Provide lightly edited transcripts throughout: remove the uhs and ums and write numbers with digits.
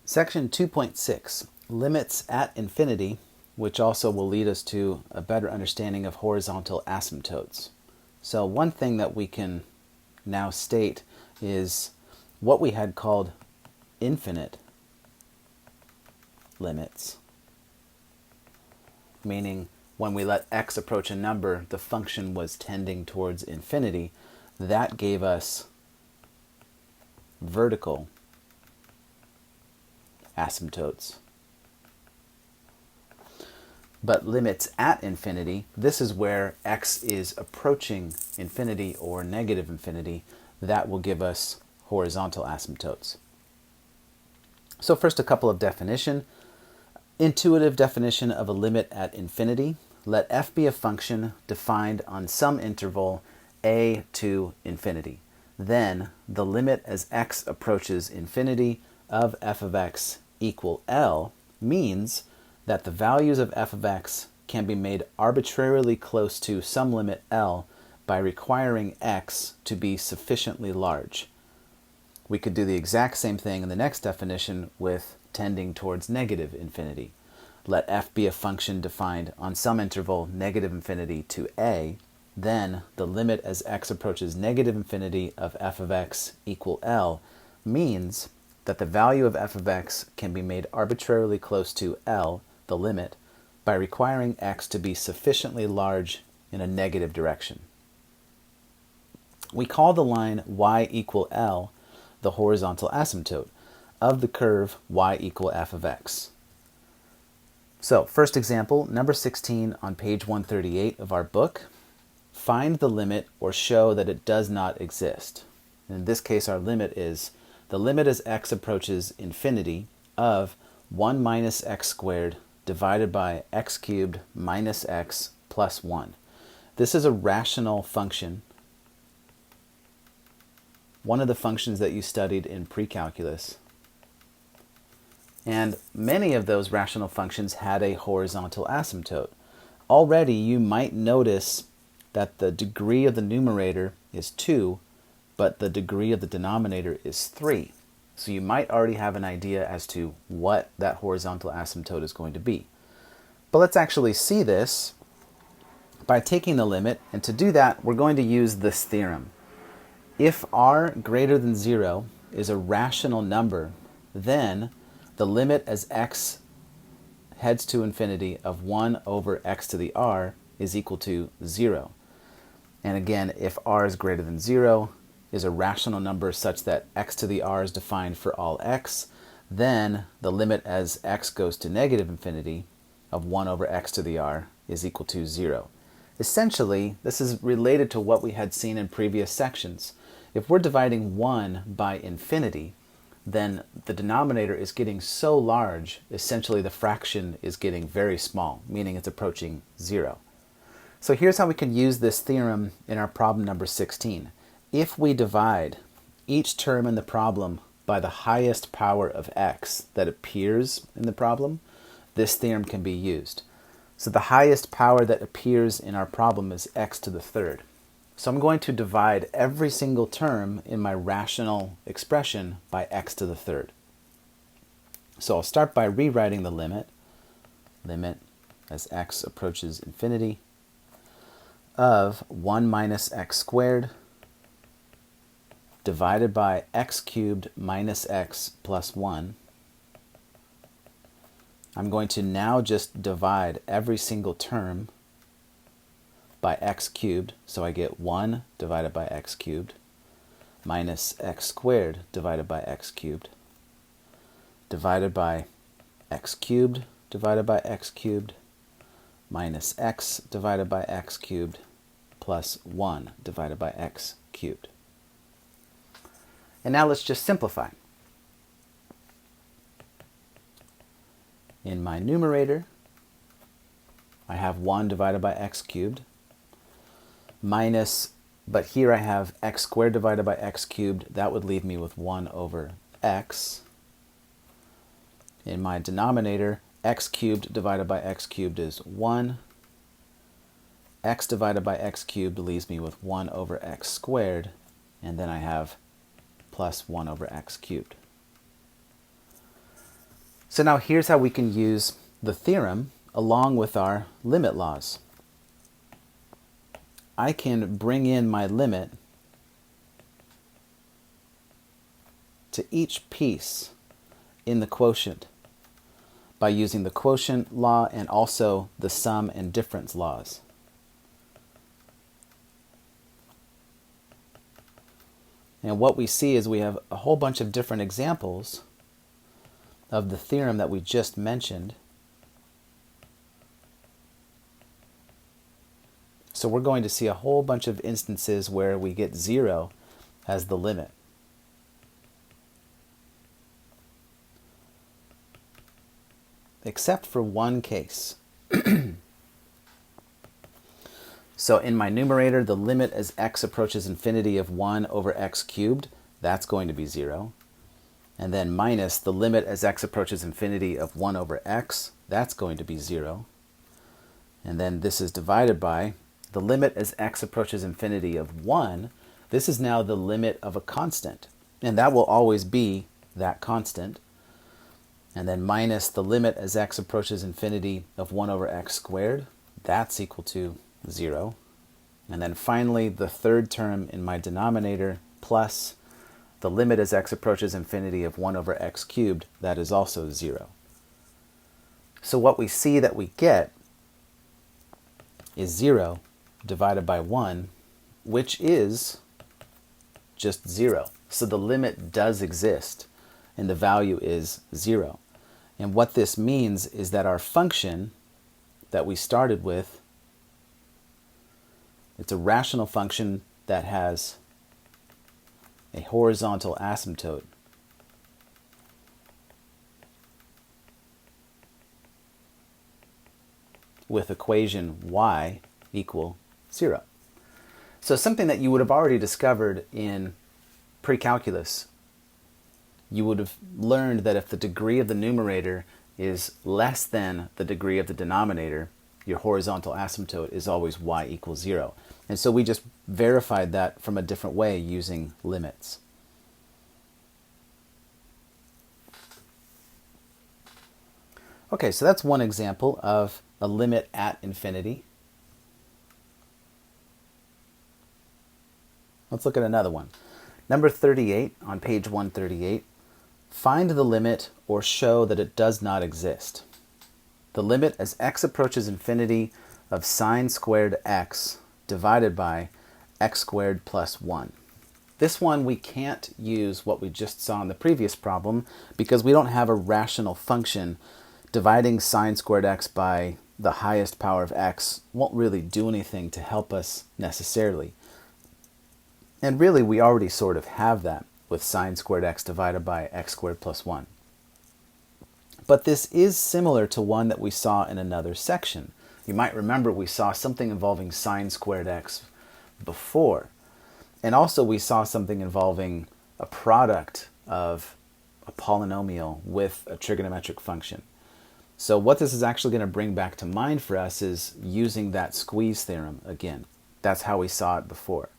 Section 2.6, limits at infinity, which also will lead us to a better understanding of horizontal asymptotes. So one thing that we can now state is what we had called infinite limits, meaning when we let x approach a number, the function was tending towards infinity. That gave us vertical asymptotes. But limits at infinity, this is where x is approaching infinity or negative infinity. That will give us horizontal asymptotes. So first, a couple of definition. Intuitive definition of a limit at infinity. Let f be a function defined on some interval a to infinity. Then the limit as x approaches infinity of f of x equal L means that the values of f of x can be made arbitrarily close to some limit L by requiring x to be sufficiently large. We could do the exact same thing in the next definition with tending towards negative infinity. Let f be a function defined on some interval negative infinity to a, then the limit as x approaches negative infinity of f of x equal L means that the value of f of x can be made arbitrarily close to L, the limit, by requiring x to be sufficiently large in a negative direction. We call the line y equal L the horizontal asymptote of the curve y equal f of x. So, first example, number 16 on page 138 of our book. Find the limit or show that it does not exist. In this case, our limit is the limit as x approaches infinity of 1 minus x squared divided by x cubed minus x plus 1. This is a rational function, one of the functions that you studied in pre-calculus. And many of those rational functions had a horizontal asymptote. Already you might notice that the degree of the numerator is 2, but the degree of the denominator is 3. So you might already have an idea as to what that horizontal asymptote is going to be. But let's actually see this by taking the limit, and to do that we're going to use this theorem. If r greater than 0 is a rational number, then the limit as x heads to infinity of 1 over x to the r is equal to 0. And again, if r is greater than 0 is a rational number such that x to the r is defined for all x, then the limit as x goes to negative infinity of 1 over x to the r is equal to 0. Essentially, this is related to what we had seen in previous sections. If we're dividing 1 by infinity, then the denominator is getting so large, essentially the fraction is getting very small, meaning it's approaching 0. So here's how we can use this theorem in our problem number 16. If we divide each term in the problem by the highest power of x that appears in the problem, this theorem can be used. So the highest power that appears in our problem is x to the third. So I'm going to divide every single term in my rational expression by x to the third. So I'll start by rewriting the limit as x approaches infinity of 1 minus x squared divided by x cubed minus x plus 1. I'm going to now just divide every single term by x cubed, so I get 1 divided by x cubed minus x squared divided by x cubed divided by x cubed divided by x cubed minus x divided by x cubed plus 1 divided by x cubed. And now let's just simplify. In my numerator, I have 1 divided by x cubed minus, but here I have x squared divided by x cubed. That would leave me with 1 over x. In my denominator, x cubed divided by x cubed is 1. X divided by x cubed leaves me with 1 over x squared, and then I have plus 1 over x cubed. So now here's how we can use the theorem along with our limit laws. I can bring in my limit to each piece in the quotient by using the quotient law and also the sum and difference laws. And what we see is we have a whole bunch of different examples of the theorem that we just mentioned. So we're going to see a whole bunch of instances where we get 0 as the limit. Except for one case. So in my numerator, the limit as x approaches infinity of 1 over x cubed, that's going to be 0. And then minus the limit as x approaches infinity of 1 over x, that's going to be 0. And then this is divided by the limit as x approaches infinity of 1. This is now the limit of a constant, and that will always be that constant. And then minus the limit as x approaches infinity of 1 over x squared, that's equal to 0. And then finally, the third term in my denominator plus the limit as x approaches infinity of 1 over x cubed, that is also 0. So what we see that we get is 0 divided by 1, which is just 0. So the limit does exist, and the value is 0. And what this means is that our function that we started with, it's a rational function that has a horizontal asymptote with equation y equal 0. So something that you would have already discovered in pre-calculus, you would have learned that if the degree of the numerator is less than the degree of the denominator, your horizontal asymptote is always y equals 0. And so we just verified that from a different way using limits. Okay, so that's one example of a limit at infinity. Let's look at another one. Number 38 on page 138. Find the limit or show that it does not exist. The limit as x approaches infinity of sine squared x divided by x squared plus 1. This one we can't use what we just saw in the previous problem because we don't have a rational function. Dividing sine squared x by the highest power of x won't really do anything to help us necessarily. And really we already sort of have that with sine squared x divided by x squared plus 1. But this is similar to one that we saw in another section. You might remember we saw something involving sine squared x before. And also we saw something involving a product of a polynomial with a trigonometric function. So what this is actually going to bring back to mind for us is using that squeeze theorem again. That's how we saw it before.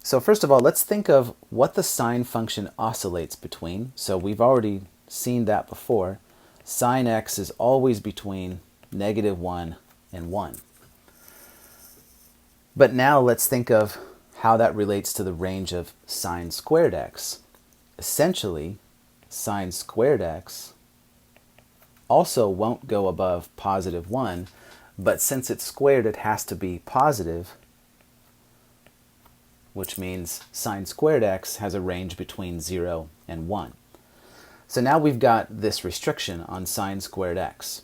So first of all, let's think of what the sine function oscillates between. So we've already seen that before. Sine x is always between -1 and 1. But now let's think of how that relates to the range of sine squared x. Essentially, sine squared x also won't go above +1, but since it's squared, it has to be positive, which means sine squared x has a range between 0 and 1. So now we've got this restriction on sine squared x.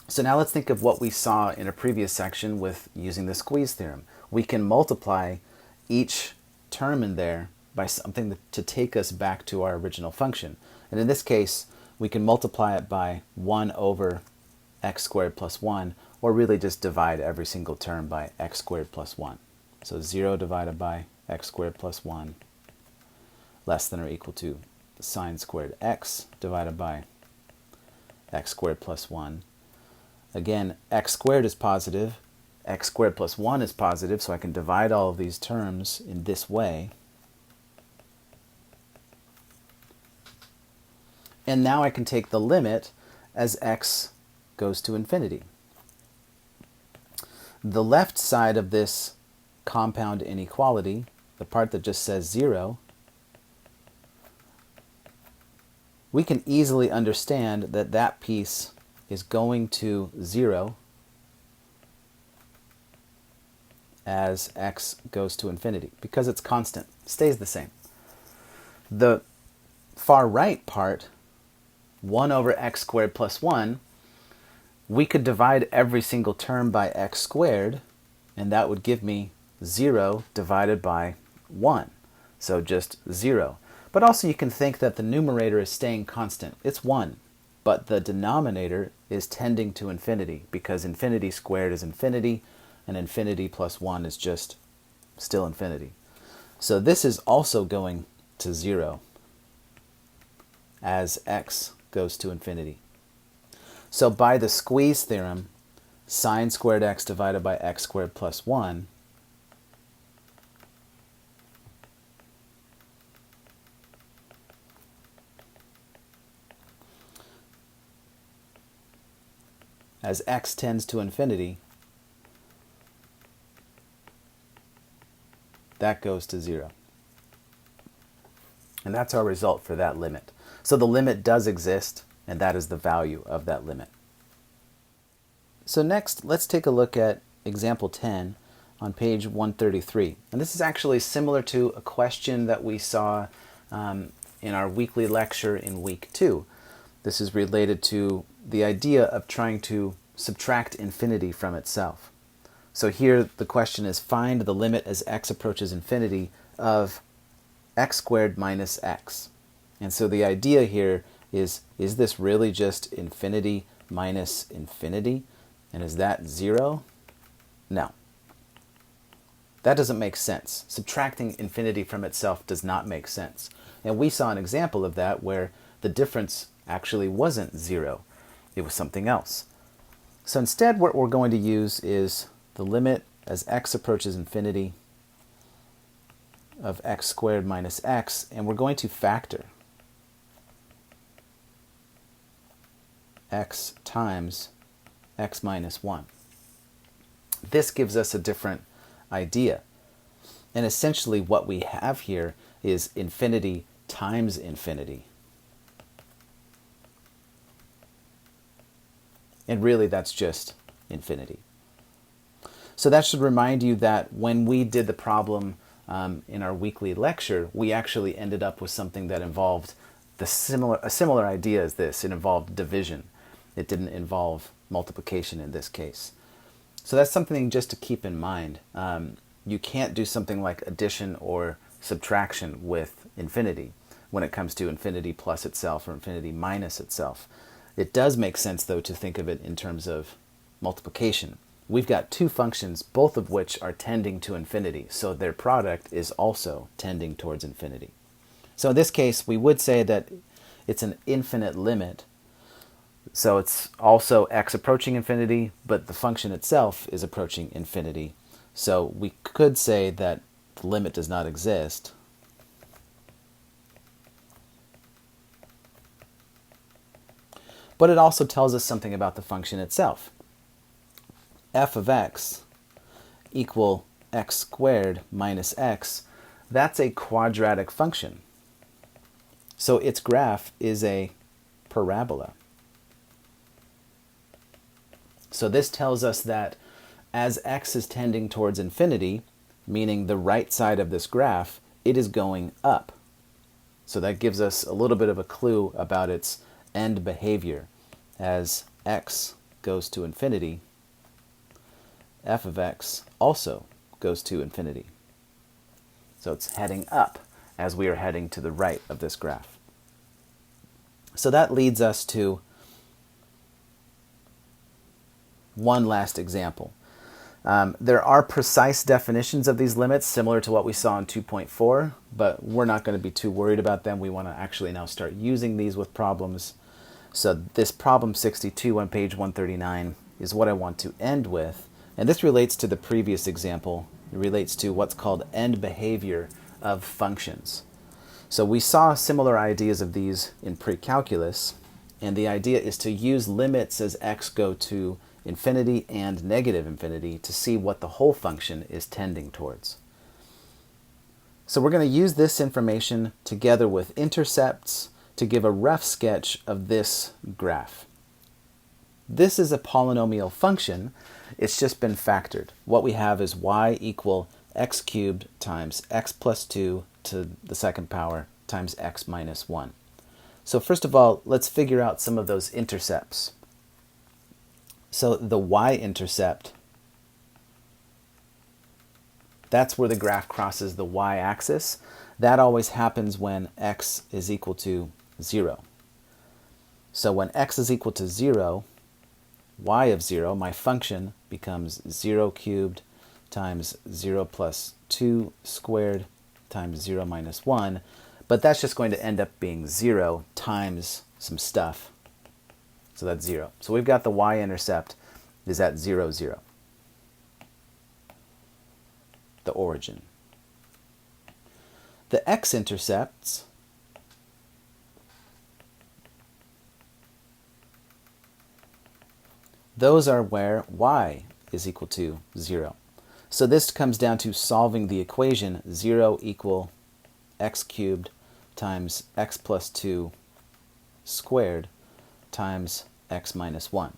So now let's think of what we saw in a previous section with using the squeeze theorem. We can multiply each term in there by something to take us back to our original function. And in this case, we can multiply it by 1 over x squared plus 1, or really just divide every single term by x squared plus 1. So 0 divided by x squared plus 1 less than or equal to sine squared x divided by x squared plus 1. Again, x squared is positive, x squared plus 1 is positive, so I can divide all of these terms in this way. And now I can take the limit as x goes to infinity. The left side of this compound inequality, the part that just says 0, we can easily understand that that piece is going to 0 as x goes to infinity because it's constant, stays the same. The far right part, 1 over x squared plus 1, we could divide every single term by x squared, and that would give me 0 divided by 1. So just 0. But also you can think that the numerator is staying constant. It's 1. But the denominator is tending to infinity because infinity squared is infinity, and infinity plus 1 is just still infinity. So this is also going to 0 as x goes to infinity. So by the squeeze theorem, sine squared x divided by x squared plus 1 as x tends to infinity, that goes to 0. And that's our result for that limit. So the limit does exist, and that is the value of that limit. So next, let's take a look at example 10 on page 133. And this is actually similar to a question that we saw in our weekly lecture in week 2. This is related to the idea of trying to subtract infinity from itself. So here the question is, find the limit as x approaches infinity of x squared minus x. And so the idea here is this really just infinity minus infinity? And is that 0? No. That doesn't make sense. Subtracting infinity from itself does not make sense. And we saw an example of that where the difference actually wasn't 0. It was something else. So instead what we're going to use is the limit as x approaches infinity of x squared minus x, and we're going to factor x times x minus 1. This gives us a different idea. And essentially what we have here is infinity times infinity. And really that's just infinity. So that should remind you that when we did the problem in our weekly lecture, we actually ended up with something that involved a similar idea as this. It involved division. It didn't involve multiplication in this case. So that's something just to keep in mind. You can't do something like addition or subtraction with infinity when it comes to infinity plus itself or infinity minus itself. It does make sense, though, to think of it in terms of multiplication. We've got two functions, both of which are tending to infinity, so their product is also tending towards infinity. So in this case, we would say that it's an infinite limit. So it's also x approaching infinity, but the function itself is approaching infinity. So we could say that the limit does not exist. But it also tells us something about the function itself. F of x equal x squared minus x, that's a quadratic function. So its graph is a parabola. So this tells us that as x is tending towards infinity, meaning the right side of this graph, it is going up. So that gives us a little bit of a clue about its end behavior. As x goes to infinity, f of x also goes to infinity. So it's heading up as we are heading to the right of this graph. So that leads us to one last example. There are precise definitions of these limits similar to what we saw in 2.4, but we're not going to be too worried about them. We want to actually now start using these with problems. So this problem 62 on page 139 is what I want to end with. And this relates to the previous example. It relates to what's called end behavior of functions. So we saw similar ideas of these in pre-calculus, and the idea is to use limits as x go to infinity and negative infinity to see what the whole function is tending towards. So we're going to use this information together with intercepts to give a rough sketch of this graph. This is a polynomial function. It's just been factored. What we have is y equal x cubed times x plus 2 to the second power times x minus 1. So first of all, let's figure out some of those intercepts. So the y-intercept, that's where the graph crosses the y-axis. That always happens when x is equal to 0. So when x is equal to 0, y of 0, my function becomes 0 cubed times 0 plus 2 squared times 0 minus 1. But that's just going to end up being 0 times some stuff. So that's 0. So we've got the y-intercept is at 0, 0. The origin. The x-intercepts, those are where y is equal to 0. So this comes down to solving the equation 0 equal x cubed times x plus 2 squared times x minus 1.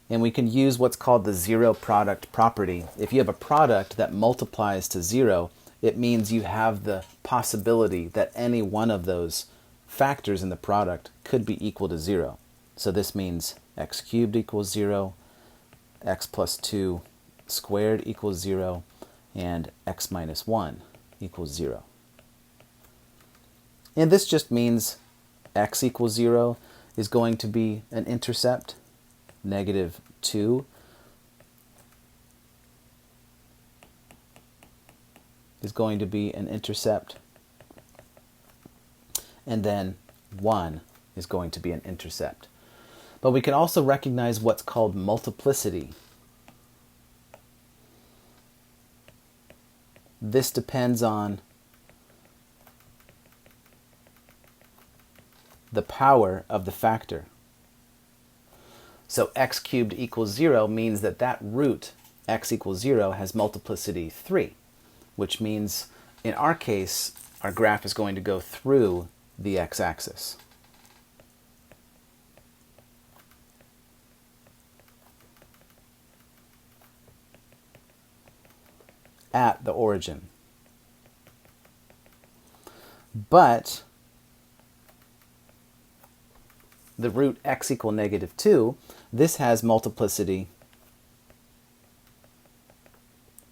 And we can use what's called the zero product property. If you have a product that multiplies to 0, it means you have the possibility that any one of those factors in the product could be equal to 0. So this means x cubed equals 0, x plus 2 squared equals 0, and x minus 1 equals 0. And this just means x equals 0 is going to be an intercept, negative 2 is going to be an intercept, and then 1 is going to be an intercept. But we can also recognize what's called multiplicity. This depends on the power of the factor. So x cubed equals 0 means that that root, x equals 0, has multiplicity 3, which means in our case, our graph is going to go through the x-axis. At the origin. But the root x equal negative 2, this has multiplicity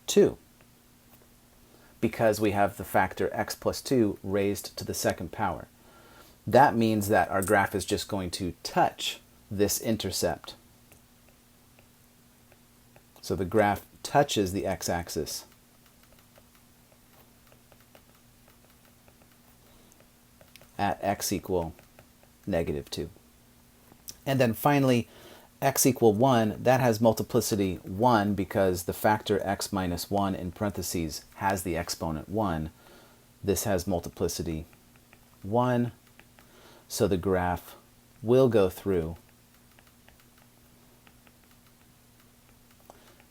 2 because we have the factor x plus 2 raised to the second power. That means that our graph is just going to touch this intercept. So the graph touches the x-axis. At x equal negative 2. And then finally, x equal 1, that has multiplicity 1 because the factor x minus 1 in parentheses has the exponent 1. This has multiplicity 1, so the graph will go through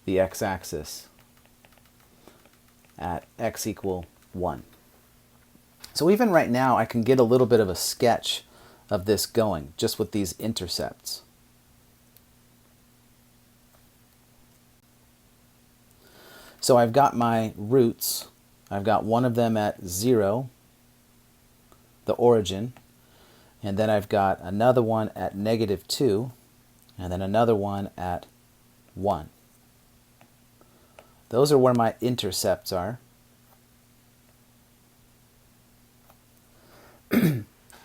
the x-axis at x equal 1. So even right now, I can get a little bit of a sketch of this going, just with these intercepts. So I've got my roots. I've got one of them at 0, the origin, and then I've got another one at negative 2, and then another one at 1. Those are where my intercepts are.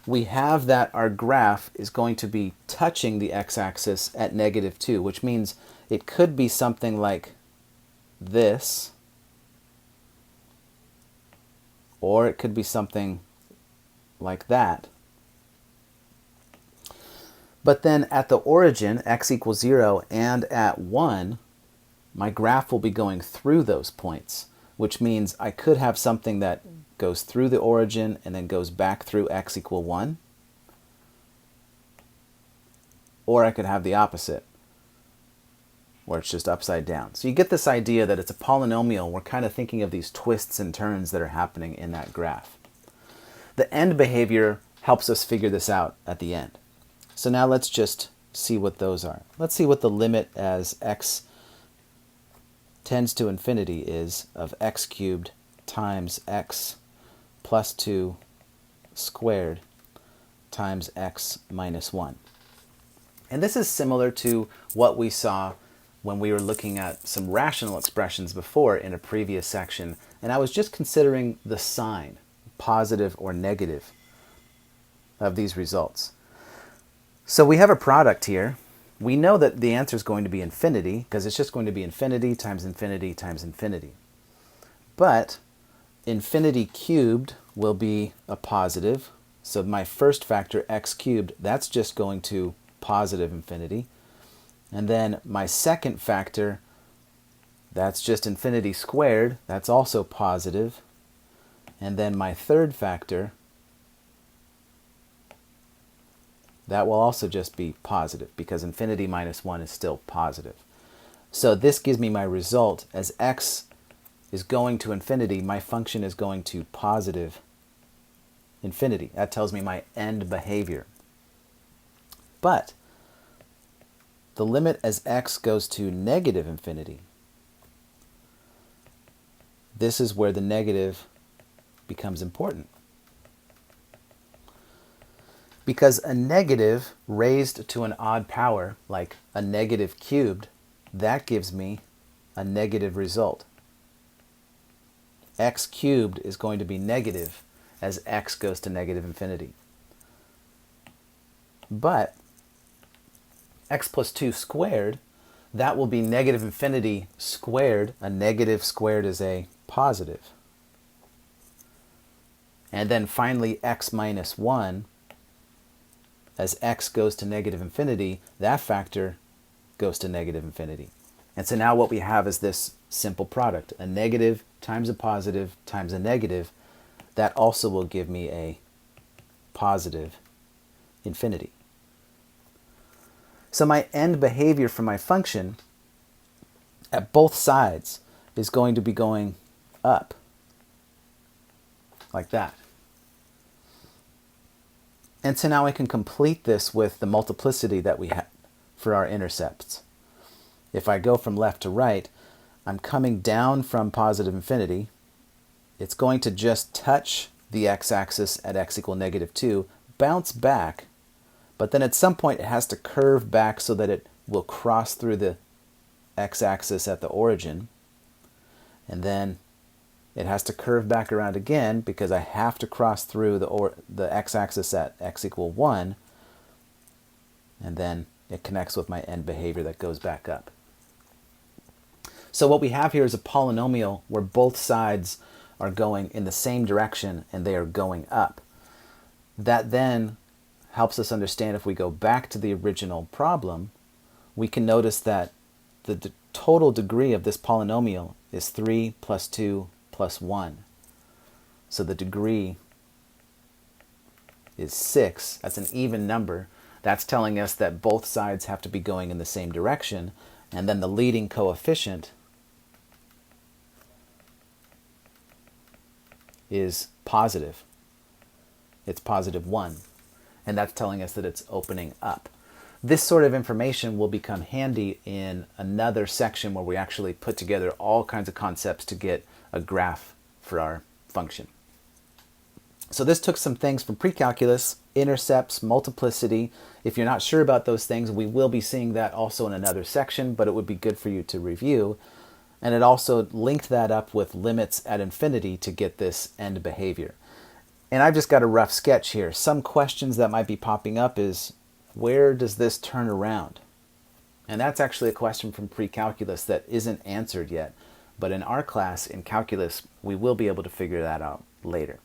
We have that our graph is going to be touching the x-axis at negative 2, which means it could be something like this, or it could be something like that. But then at the origin, x equals 0, and at 1, my graph will be going through those points, which means I could have something that goes through the origin and then goes back through x equal 1. Or I could have the opposite, where it's just upside down. So you get this idea that it's a polynomial. We're kind of thinking of these twists and turns that are happening in that graph. The end behavior helps us figure this out at the end. So now let's just see what those are. Let's see what the limit as x tends to infinity is of x cubed times x plus 2 squared times x minus 1. And this is similar to what we saw when we were looking at some rational expressions before in a previous section, and I was just considering the sign, positive or negative, of these results. So we have a product here. We know that the answer is going to be infinity, because it's just going to be infinity times infinity times infinity. But infinity cubed will be a positive, so my first factor, x cubed, that's just going to positive infinity. And then my second factor, that's just infinity squared, that's also positive. And then my third factor, that will also just be positive, because infinity minus 1 is still positive. So this gives me my result. As x is going to infinity, my function is going to positive infinity. That tells me my end behavior. But the limit as x goes to negative infinity, this is where the negative becomes important. Because a negative raised to an odd power, like a negative cubed, that gives me a negative result. X cubed is going to be negative as x goes to negative infinity. But x plus 2 squared, that will be negative infinity squared. A negative squared is a positive. And then finally x minus 1, as x goes to negative infinity, that factor goes to negative infinity. And so now what we have is this simple product, a negative times a positive times a negative. That also will give me a positive infinity. So my end behavior for my function at both sides is going to be going up, like that. And so now I can complete this with the multiplicity that we have for our intercepts. If I go from left to right, I'm coming down from positive infinity. It's going to just touch the x-axis at x equal negative 2, bounce back, but then at some point it has to curve back so that it will cross through the x-axis at the origin. And then it has to curve back around again because I have to cross through the x-axis at x equal 1. And then it connects with my end behavior that goes back up. So what we have here is a polynomial where both sides are going in the same direction and they are going up. That then helps us understand, if we go back to the original problem, we can notice that the total degree of this polynomial is 3 plus 2 plus 1. So the degree is 6. That's an even number. That's telling us that both sides have to be going in the same direction. And then the leading coefficient is positive. It's positive 1. And that's telling us that it's opening up. This sort of information will become handy in another section where we actually put together all kinds of concepts to get a graph for our function. So this took some things from pre-calculus, intercepts, multiplicity. If you're not sure about those things, we will be seeing that also in another section, but it would be good for you to review. And it also linked that up with limits at infinity to get this end behavior. And I've just got a rough sketch here. Some questions that might be popping up is, where does this turn around? And that's actually a question from pre-calculus that isn't answered yet. But in our class in calculus, we will be able to figure that out later.